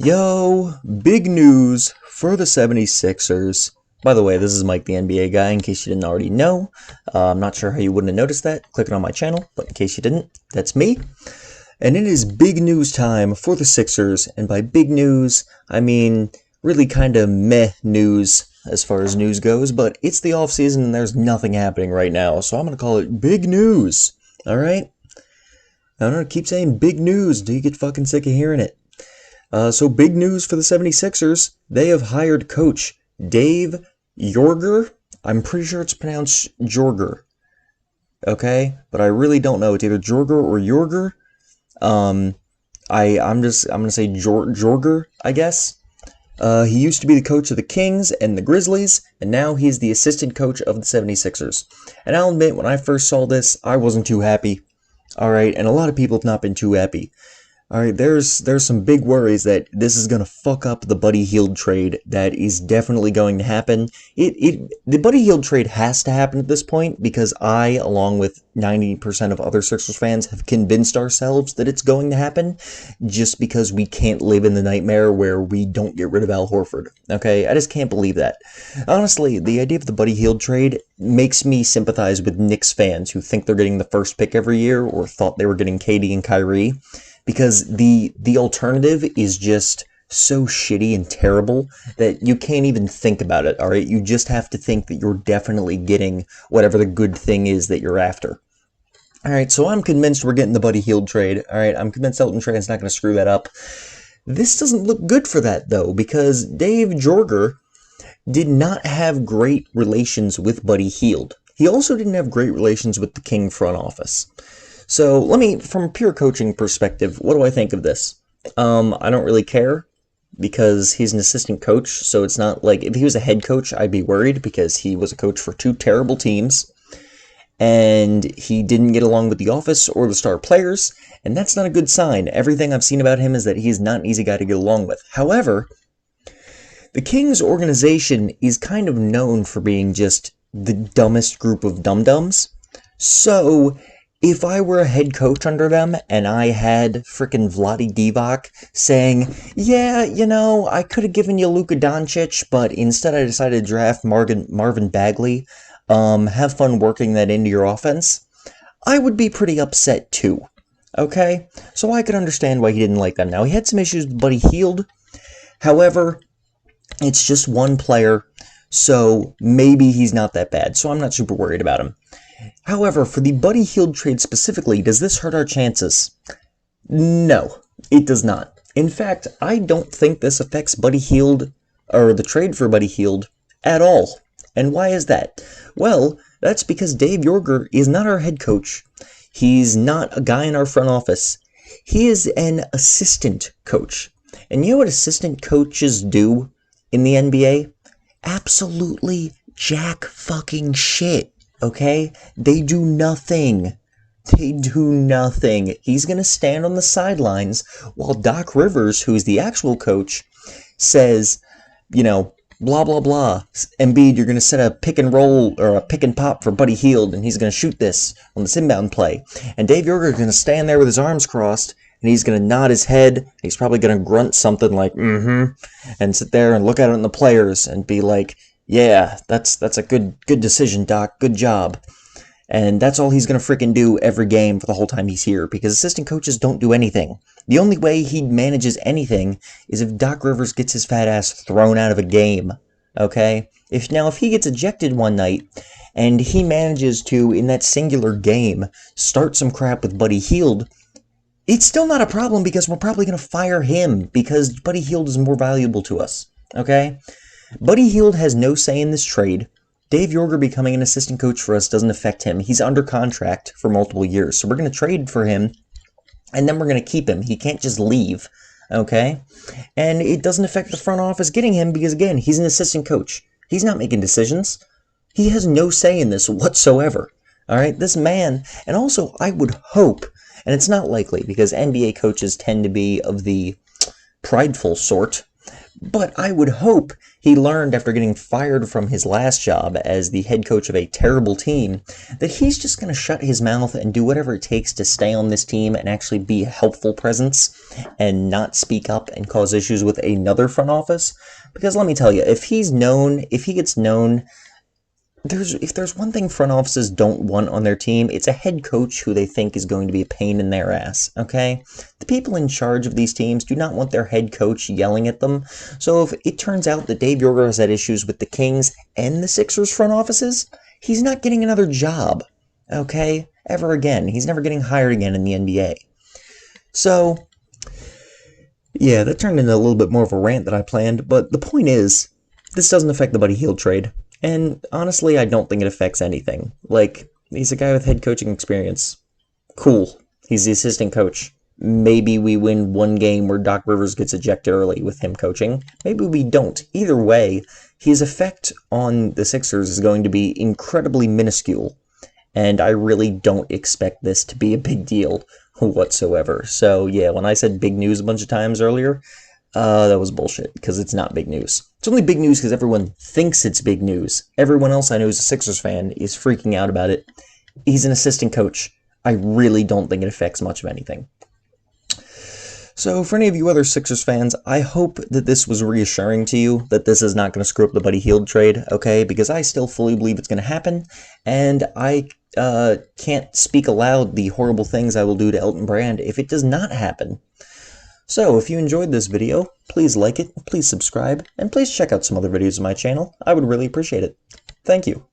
Yo, big news for the 76ers. By the way, this is Mike the NBA guy, in case you didn't already know. I'm not sure how you wouldn't have noticed that clicking on my channel, but in case you didn't, that's me. And it is big news time for the Sixers, and by big news, I mean really kind of meh news as far as news goes, but it's the offseason and there's nothing happening right now, so I'm going to call it big news, alright? I'm going to keep saying big news until you get fucking sick of hearing it. So big news for the 76ers. They have hired coach Dave Joerger. I'm pretty sure it's pronounced Joerger. Okay? But I really don't know. It's either Joerger or Joerger. I'm gonna say Joerger, I guess. He used to be the coach of the Kings and the Grizzlies, and now he's the assistant coach of the 76ers. And I'll admit, when I first saw this, I wasn't too happy. Alright, and a lot of people have not been too happy. Alright, there's some big worries that this is going to fuck up the Buddy Hield trade that is definitely going to happen. The Buddy Hield trade has to happen at this point because I, along with 90% of other Sixers fans, have convinced ourselves that it's going to happen just because we can't live in the nightmare where we don't get rid of Al Horford. Okay, I just can't believe that. Honestly, the idea of the Buddy Hield trade makes me sympathize with Knicks fans who think they're getting the first pick every year or thought they were getting KD and Kyrie. Because the alternative is just so shitty and terrible that you can't even think about it, alright? You just have to think that you're definitely getting whatever the good thing is that you're after. Alright, so I'm convinced we're getting the Buddy Hield trade. Alright, I'm convinced Elton Tran's not going to screw that up. This doesn't look good for that, though, because Dave Joerger did not have great relations with Buddy Hield. He also didn't have great relations with the King front office. So, from a pure coaching perspective, what do I think of this? I don't really care, because he's an assistant coach, so it's not like, if he was a head coach, I'd be worried, because he was a coach for two terrible teams, and he didn't get along with the office or the star players, and that's not a good sign. Everything I've seen about him is that he's not an easy guy to get along with. However, the Kings organization is kind of known for being just the dumbest group of dum-dums, so if I were a head coach under them, and I had frickin' Vlade Divac saying, yeah, you know, I could have given you Luka Doncic, but instead I decided to draft Marvin Bagley, have fun working that into your offense, I would be pretty upset too, okay? So I could understand why he didn't like them. Now, he had some issues with Buddy Hield, however, it's just one player, so maybe he's not that bad, so I'm not super worried about him. However, for the Buddy Hield trade specifically, does this hurt our chances? No, it does not. In fact, I don't think this affects Buddy Hield, or the trade for Buddy Hield, at all. And why is that? Well, that's because Dave Joerger is not our head coach. He's not a guy in our front office. He is an assistant coach. And you know what assistant coaches do in the NBA? Absolutely jack fucking shit. Okay? They do nothing. They do nothing. He's going to stand on the sidelines while Doc Rivers, who is the actual coach, says, you know, blah, blah, blah. Embiid, you're going to set a pick and roll or a pick and pop for Buddy Hield, and he's going to shoot this on this inbound play. And Dave Joerger is going to stand there with his arms crossed, and he's going to nod his head. He's probably going to grunt something like, and sit there and look at it in the players and be like, yeah, that's a good decision, Doc. Good job. And that's all he's going to freaking do every game for the whole time he's here, because assistant coaches don't do anything. The only way he manages anything is if Doc Rivers gets his fat ass thrown out of a game, okay? If he gets ejected one night, and he manages to, in that singular game, start some crap with Buddy Hield, it's still not a problem, because we're probably going to fire him, because Buddy Hield is more valuable to us, okay? Buddy Hield has no say in this trade. Dave Joerger becoming an assistant coach for us doesn't affect him. He's under contract for multiple years, so we're going to trade for him, and then we're going to keep him. He can't just leave, okay? And it doesn't affect the front office getting him because, again, he's an assistant coach. He's not making decisions. He has no say in this whatsoever, all right? This man, and also I would hope, and it's not likely because NBA coaches tend to be of the prideful sort, But I would hope he learned after getting fired from his last job as the head coach of a terrible team that he's just going to shut his mouth and do whatever it takes to stay on this team and actually be a helpful presence and not speak up and cause issues with another front office. Because let me tell you, if he gets known, if there's one thing front offices don't want on their team, it's a head coach who they think is going to be a pain in their ass, okay? The people in charge of these teams do not want their head coach yelling at them. So if it turns out that Dave Joerger has had issues with the Kings and the Sixers front offices, he's not getting another job, okay? Ever again. He's never getting hired again in the NBA. So, yeah, that turned into a little bit more of a rant than I planned, but the point is, this doesn't affect the Buddy Hield trade. And honestly, I don't think it affects anything. Like, he's a guy with head coaching experience. Cool. He's the assistant coach. Maybe we win one game where Doc Rivers gets ejected early with him coaching. Maybe we don't. Either way, his effect on the Sixers is going to be incredibly minuscule. And I really don't expect this to be a big deal whatsoever. So, yeah, when I said big news a bunch of times earlier, that was bullshit, because it's not big news. It's only big news because everyone thinks it's big news. Everyone else I know who's a Sixers fan is freaking out about it. He's an assistant coach. I really don't think it affects much of anything. So for any of you other Sixers fans, I hope that this was reassuring to you, that this is not going to screw up the Buddy Hield trade, okay? Because I still fully believe it's going to happen, and I can't speak aloud the horrible things I will do to Elton Brand if it does not happen. So, if you enjoyed this video, please like it, please subscribe, and please check out some other videos on my channel. I would really appreciate it. Thank you.